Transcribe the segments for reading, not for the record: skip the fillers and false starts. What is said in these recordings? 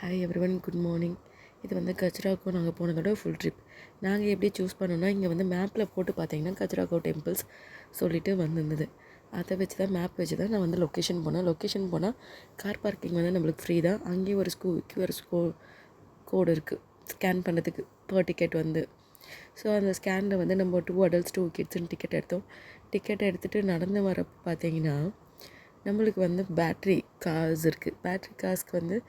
Hi everyone, good morning. இது வந்து கஜுராஹோ நாங்கள் போனதோட ஃபுல் ட்ரிப். நாங்கள் எப்படி சூஸ் பண்ணோன்னா, இங்கே வந்து மேப்பில் போட்டு பார்த்தீங்கன்னா கஜுராஹோ டெம்பிள்ஸ் சொல்லிட்டு வந்திருந்தது. அதை வச்சு தான் மேப் வச்சு தான் நான் வந்து லொக்கேஷன் போனால் கார் பார்க்கிங் வந்து நம்மளுக்கு ஃப்ரீ தான். அங்கேயும் ஒரு QR கோடு இருக்குது ஸ்கேன் பண்ணதுக்கு பர் டிக்கெட் வந்து. ஸோ அந்த ஸ்கேனில் வந்து நம்ம 2 adults 2 kidsன்னு டிக்கெட் எடுத்தோம். டிக்கெட் எடுத்துகிட்டு நடந்து வரப்போ பார்த்தீங்கன்னா நம்மளுக்கு வந்து பேட்ரி கார்ஸ் இருக்குது. பேட்ரி கார்ஸ்க்கு வந்து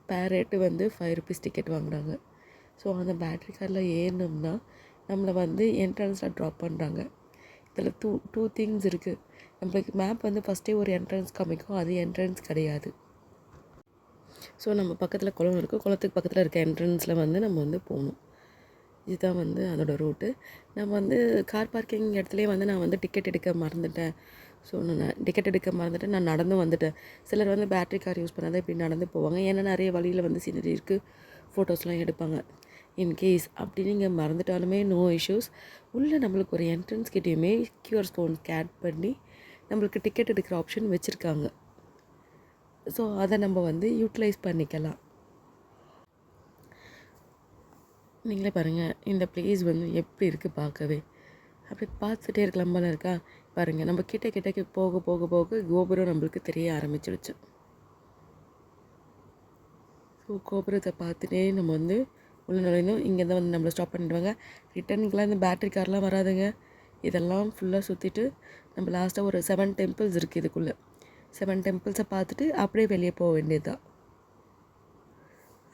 பேரேட்டு வந்து 5 rupees டிக்கெட் வாங்குறாங்க. ஸோ அந்த பேட்ரி காரில் ஏறினோம்னா நம்மளை வந்து என்ட்ரன்ஸில் ட்ராப் பண்ணுறாங்க. இதில் டூ திங்ஸ் இருக்குது. நம்மளுக்கு மேப் வந்து ஃபஸ்ட்டே ஒரு என்ட்ரன்ஸ் காமிக்கும், அது என்ட்ரன்ஸ் கிடையாது. ஸோ நம்ம பக்கத்தில் குளம் இருக்குது, குளத்துக்கு பக்கத்தில் இருக்க என்ட்ரன்ஸில் வந்து நம்ம வந்து போகணும். இதுதான் வந்து அதோடய ரூட்டு. நம்ம வந்து கார் பார்க்கிங் இடத்துலேயே வந்து நான் வந்து டிக்கெட் எடுக்க மறந்துட்டேன். ஸோ நான் டிக்கெட் எடுக்க மறந்துட்டு நான் நடந்து வந்துட்டேன். சிலர் வந்து பேட்ரி கார் யூஸ் பண்ணாத இப்படி நடந்து போவாங்க. ஏன்னா நிறைய வழியில் வந்து சீனரி இருக்குது, ஃபோட்டோஸ்லாம் எடுப்பாங்க. இன்கேஸ் அப்படி நீங்கள் மறந்துட்டாலுமே நோ இஷ்யூஸ். உள்ளே நம்மளுக்கு ஒரு என்ட்ரன்ஸ் கிட்டேயுமே QR ஸ்கேன் ஸ்கேன் பண்ணி நம்மளுக்கு டிக்கெட் எடுக்கிற ஆப்ஷன் வச்சுருக்காங்க. ஸோ அதை நம்ம வந்து யூட்டிலைஸ் பண்ணிக்கலாம். நீங்களே பாருங்கள், இந்த பிளேஸ் வந்து எப்படி இருக்குது பார்க்கவே. அப்படி பார்த்துட்டே இருக்கலாம் போல இருக்கா. பாருங்கள், நம்ம கிட்ட போக போக போக கோபுரம் நம்மளுக்கு தெரிய ஆரம்பிச்சிடுச்சு. ஸோ கோபுரத்தை பார்த்துட்டே நம்ம வந்து உள்ள நுழைந்தோம். இங்கே தான் வந்து நம்மளை ஸ்டாப் பண்ணிடுவாங்க. ரிட்டர்னுக்கெலாம் இந்த பேட்ரி கார்லாம் வராதுங்க. இதெல்லாம் ஃபுல்லாக சுற்றிட்டு நம்ம லாஸ்ட்டாக ஒரு 7 temples இருக்குது இதுக்குள்ளே. 7 temples பார்த்துட்டு அப்படியே வெளியே போக வேண்டியது தான்.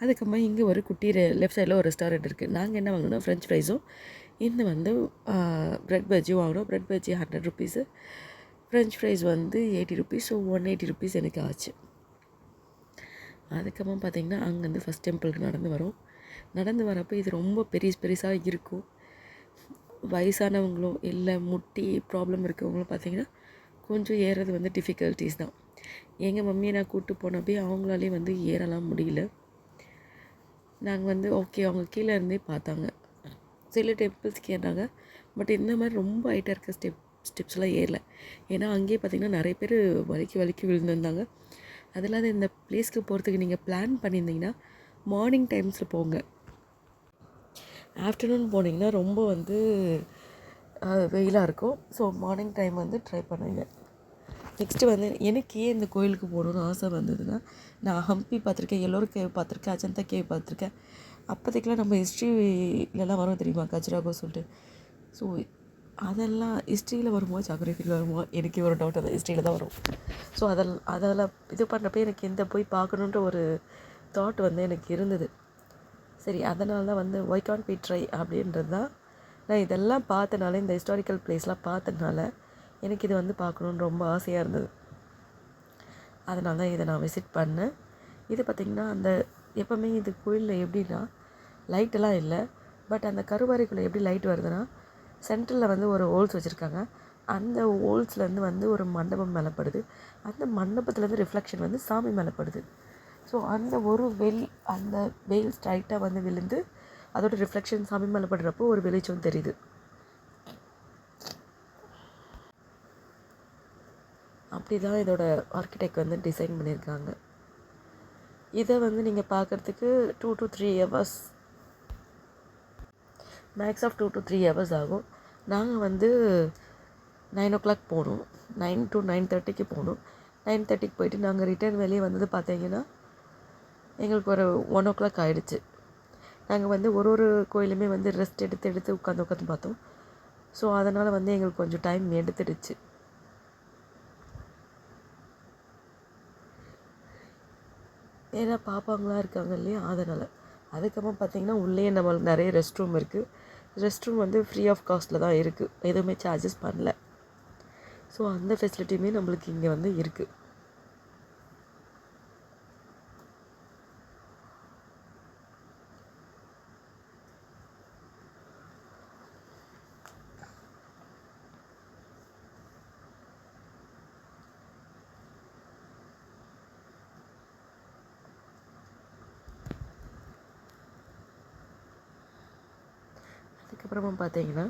அதுக்கப்புறமா இங்கே ஒரு குட்டி லெஃப்ட் சைடில் ஒரு ரெஸ்டாரண்ட் இருக்குது. நாங்கள் என்ன வாங்கினோம்னா ஃப்ரெஞ்ச் ஃப்ரைஸும் இந்த வந்து ப்ரெட் பஜ்ஜியும் வாங்கினோம். Bread bajji 100 rupees, French fries வந்து 80 rupees. ஸோ 180 rupees எனக்கு ஆச்சு. அதுக்கப்புறம் பார்த்திங்கன்னா அங்கேருந்து ஃபஸ்ட் டெம்பிளுக்கு நடந்து வரப்போ இது ரொம்ப பெருசாக இருக்கும். வயசானவங்களும் இல்லை முட்டி ப்ராப்ளம் இருக்கவங்களும் பார்த்திங்கன்னா கொஞ்சம் ஏறுறது வந்து டிஃபிகல்ட்டிஸ் தான். எங்கள் மம்மியை நான் கூப்பிட்டு போனப்போ அவங்களாலே வந்து ஏறலாம் முடியல. நாங்கள் வந்து ஓகே, அவங்க கீழே இருந்தே பார்த்தாங்க. சில டெம்பிள்ஸ்க்கு ஏறினாங்க, பட் இந்த மாதிரி ரொம்ப ஹைட்டாக இருக்க ஸ்டெப்ஸ்லாம் ஏறல. ஏன்னா அங்கேயே பார்த்திங்கன்னா நிறைய பேர் வலிக்கி விழுந்துருந்தாங்க. அது இல்லாத இந்த பிளேஸ்க்கு போகிறதுக்கு நீங்கள் பிளான் பண்ணியிருந்தீங்கன்னா மார்னிங் டைம்ஸில் போங்க. ஆஃப்டர்நூன் போனீங்கன்னா ரொம்ப வந்து வெயிலாக இருக்கும். ஸோ மார்னிங் டைம் வந்து ட்ரை பண்ணுங்க. நெக்ஸ்ட்டு வந்து எனக்கு ஏன் இந்த கோயிலுக்கு போகணுன்னு ஆசை வந்ததுன்னா, நான் ஹம்பி பார்த்துருக்கேன், எல்லோரு கேவ் பார்த்துருக்கேன், அஜந்தா கேவ் பார்த்துருக்கேன். அப்போதைக்கெலாம் நம்ம ஹிஸ்ட்ரியிலலாம் வரும் தெரியுமா, கஜுராஹோ சொல்லிட்டு. ஸோ அதெல்லாம் ஹிஸ்ட்ரியில் வருமா ஜாகிரஃபியில் வருமா, எனக்கு ஒரு டவுட். அது ஹிஸ்ட்ரியில் தான் வரும். ஸோ அதெல்லாம் இது பண்ணுறப்ப எனக்கு இந்த போய் பார்க்கணுன்ற ஒரு தாட் வந்து எனக்கு இருந்தது. சரி, அதனால தான் வந்து ஒய் கான்ட் வி ட்ரை அப்படின்றது தான். நான் இதெல்லாம் பார்த்தனால, இந்த ஹிஸ்டாரிக்கல் பிளேஸ்லாம் பார்த்தனால எனக்கு இது வந்து பார்க்கணுன்னு ரொம்ப ஆசையாக இருந்தது. அதனால தான் இதை நான் விசிட் பண்ணேன். இது பார்த்திங்கன்னா அந்த எப்போவுமே இது கோயிலில் எப்படின்னா லைட்டெல்லாம் இல்லை, பட் அந்த கருவறைக்குள்ளே எப்படி லைட் வருதுன்னா, சென்டரில் வந்து ஒரு ஹோல்ஸ் வச்சுருக்காங்க. அந்த ஹோல்ஸ்லேருந்து வந்து ஒரு மண்டபம் மேலப்படுது. அந்த மண்டபத்துலேருந்து ரிஃப்ளெக்ஷன் வந்து சாமி மேலப்படுது. ஸோ அந்த ஒரு அந்த வெயில் ஸ்ட்ரைட்டாக வந்து விழுந்து அதோட ரிஃப்ளெக்ஷன் சாமி மேலப்படுறப்போ ஒரு வெளிச்சம் தெரியுது. அப்படி தான் இதோட ஆர்கிடெக்ட் வந்து டிசைன் பண்ணியிருக்காங்க. இதை வந்து நீங்கள் பார்க்குறதுக்கு 2 to 3 hours, max of 2 to 3 hours ஆகும். நாங்கள் வந்து 9 o'clock போகணும், 9 to 9:30 போகணும். 9:30 போயிட்டு நாங்கள் ரிட்டர்ன் வெளியே வந்தது பார்த்தீங்கன்னா எங்களுக்கு ஒரு 1 o'clock ஆகிடுச்சு. நாங்கள் வந்து ஒரு கோயிலுமே வந்து ரெஸ்ட் எடுத்து உட்காந்து பார்த்தோம். ஸோ அதனால் வந்து எங்களுக்கு கொஞ்சம் டைம் எடுத்துடுச்சு. ஏன்னா பாப்பாங்களாம் இருக்காங்க இல்லையா, அதனால். அதுக்கப்புறம் பார்த்திங்கன்னா உள்ளே நம்மளுக்கு நிறைய ரெஸ்ட் ரூம் இருக்குது. ரெஸ்ட் ரூம் வந்து ஃப்ரீ ஆஃப் காஸ்ட்டில் தான் இருக்குது, எதுவுமே சார்ஜஸ் பண்ணல. ஸோ அந்த ஃபெசிலிட்டியுமே நம்மளுக்கு இங்கே வந்து இருக்குது. அதுக்கப்புறமா பார்த்தீங்கன்னா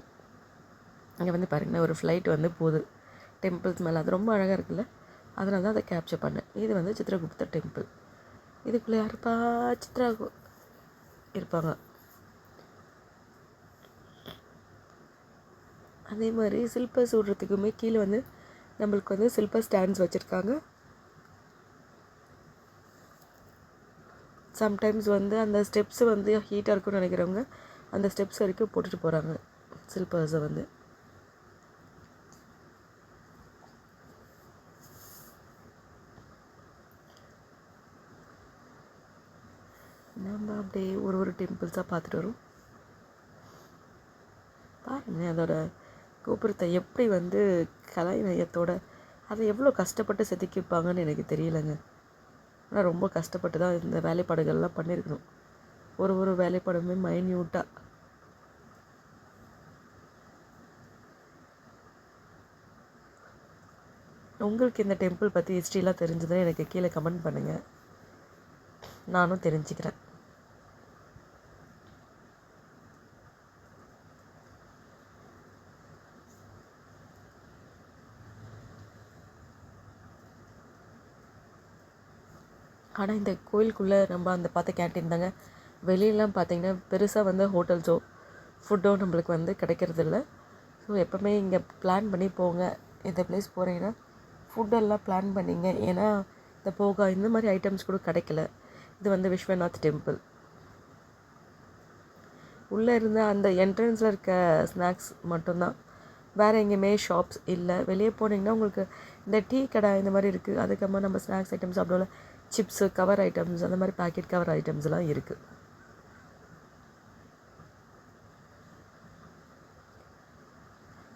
அங்கே வந்து பாருங்கன்னா ஒரு ஃப்ளைட் வந்து போகுது டெம்பிள்ஸ் மேலே. அது ரொம்ப அழகாக இருக்குல்ல, அதனால தான் அதை கேப்சர் பண்ணேன். இது வந்து சித்ரகுப்த டெம்பிள். இதுக்குள்ளே யாருப்பா? சித்ரா இருப்பாங்க. அதே மாதிரி சில்பர்ஸ் விடுறதுக்குமே கீழே வந்து நம்மளுக்கு வந்து சில்பர் ஸ்டாண்ட்ஸ் வச்சுருக்காங்க. சம்டைம்ஸ் வந்து அந்த ஸ்டெப்ஸு வந்து ஹீட்டாக இருக்குன்னு நினைக்கிறவங்க அந்த ஸ்டெப்ஸ் வரைக்கும் போட்டுட்டு போகிறாங்க சில்பர்ஸை வந்து. நம்ம அப்படியே ஒரு டெம்பிள்ஸாக பார்த்துட்டு வரும். பாருங்கள் அதோட கோபுரத்தை எப்படி வந்து கலை நயத்தோட அதை எவ்வளோ கஷ்டப்பட்டு செதுக்கிப்பாங்கன்னு எனக்கு தெரியலைங்க. ஆனால் ரொம்ப கஷ்டப்பட்டு தான் இந்த வேலைப்பாடுகள்லாம் பண்ணியிருக்கணும். ஒரு வேலைப்பாடுமே மைன்யூட்டாக. உங்களுக்கு இந்த டெம்பிள் பற்றி ஹிஸ்ட்ரிலாம் தெரிஞ்சதுன்னா எனக்கு கீழே கமெண்ட் பண்ணுங்கள், நானும் தெரிஞ்சுக்கிறேன். ஆனால் இந்த கோயிலுக்குள்ளே நம்ம அந்த பார்த்த கேன்டீன் தாங்க. வெளியிலலாம் பார்த்திங்கன்னா பெருசாக வந்து ஹோட்டல்ஸோ ஃபுட்டோ நம்மளுக்கு வந்து கிடைக்கிறதில்ல. ஸோ எப்போவுமே இங்கே பிளான் பண்ணி போங்க. இந்த பிளேஸ் போகிறீங்கன்னா ஃபுட்டெல்லாம் பிளான் பண்ணிங்க. ஏன்னா இந்த போகா இந்த மாதிரி ஐட்டம்ஸ் கூட கிடைக்கல. இது வந்து விஸ்வநாத் டெம்பிள். உள்ளே இருந்த அந்த என்ட்ரன்ஸில் இருக்க ஸ்நாக்ஸ் மட்டும்தான், வேறு எங்கேயுமே ஷாப்ஸ் இல்லை. வெளியே போனீங்கன்னா உங்களுக்கு இந்த டீ கடை இந்த மாதிரி இருக்குது. அதுக்கப்புறமா நம்ம ஸ்நாக்ஸ் ஐட்டம்ஸ் சாப்பிடல, சிப்ஸு கவர் ஐட்டம்ஸ் அந்த மாதிரி பேக்கெட் கவர் ஐட்டம்ஸ்லாம் இருக்குது.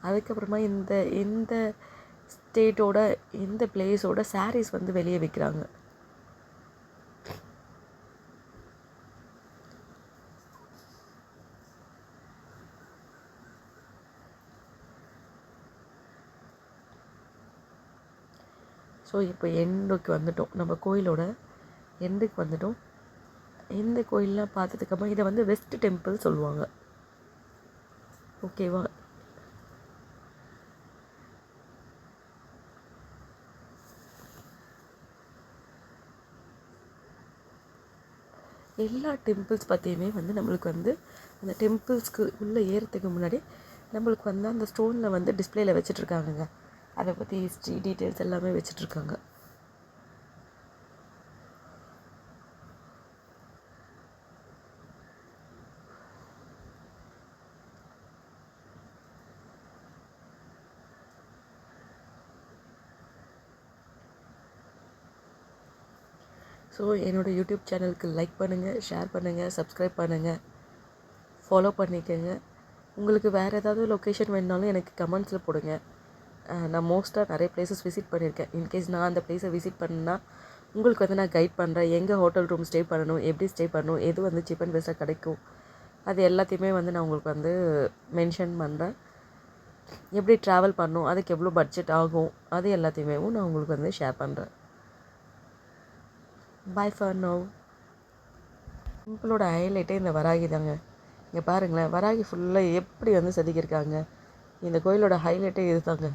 அதுக்கப்புறமா இந்த ஸ்டேட்டோட இந்த பிளேஸோட சாரீஸ் வந்து வெளியே விற்கிறாங்க. ஸோ இப்போ எண்டுக்கு வந்துட்டோம், நம்ம கோயிலோட எண்டுக்கு வந்துட்டோம். இந்த கோயிலெலாம் பார்த்ததுக்கப்புறம் இதை வந்து வெஸ்ட் டெம்பிள் சொல்லுவாங்க. ஓகேவா? எல்லா டெம்பிள்ஸ் பற்றியுமே வந்து நம்மளுக்கு வந்து அந்த டெம்பிள்ஸ்க்கு உள்ளே ஏறத்துக்கு முன்னாடி நம்மளுக்கு வந்து அந்த ஸ்டோனில் வந்து டிஸ்பிளேயில் வச்சிட்ருக்காங்கங்க. அதை பற்றி ஹிஸ்ட்ரி டீட்டெயில்ஸ் எல்லாமே வச்சிட்ருக்காங்க. ஸோ என்னோடய யூடியூப் சேனலுக்கு லைக் பண்ணுங்கள், ஷேர் பண்ணுங்கள், சப்ஸ்கிரைப் பண்ணுங்கள், ஃபாலோ பண்ணிக்கோங்க. உங்களுக்கு வேறு ஏதாவது லொக்கேஷன் வேணுனாலும் எனக்கு கமெண்ட்ஸில் போடுங்க. நான் மோஸ்ட்டாக நிறைய பிளேசஸ் விசிட் பண்ணியிருக்கேன். இன்கேஸ் நான் அந்த பிளேஸை விசிட் பண்ணேன்னா உங்களுக்கு வந்து நான் கைட் பண்ணுறேன். எங்கே ஹோட்டல் ரூம் ஸ்டே பண்ணணும், எப்படி ஸ்டே பண்ணணும், எது வந்து சீப் அண்ட் பெஸ்ட்டாக கிடைக்கும், அது எல்லாத்தையுமே வந்து நான் உங்களுக்கு வந்து மென்ஷன் பண்ணுறேன். எப்படி ட்ராவல் பண்ணணும், அதுக்கு எவ்வளோ பட்ஜெட் ஆகும், அது எல்லாத்தையுமே நான் உங்களுக்கு வந்து ஷேர் பண்ணுறேன். Bye for now. டெம்பிளோட ஹைலைட்டே இந்த வராகி தாங்க. இங்கே பாருங்களேன், வராகி ஃபுல்லாக எப்படி வந்து செதுக்கியிருக்காங்க. இந்த கோயிலோட ஹைலைட்டே இது தாங்க.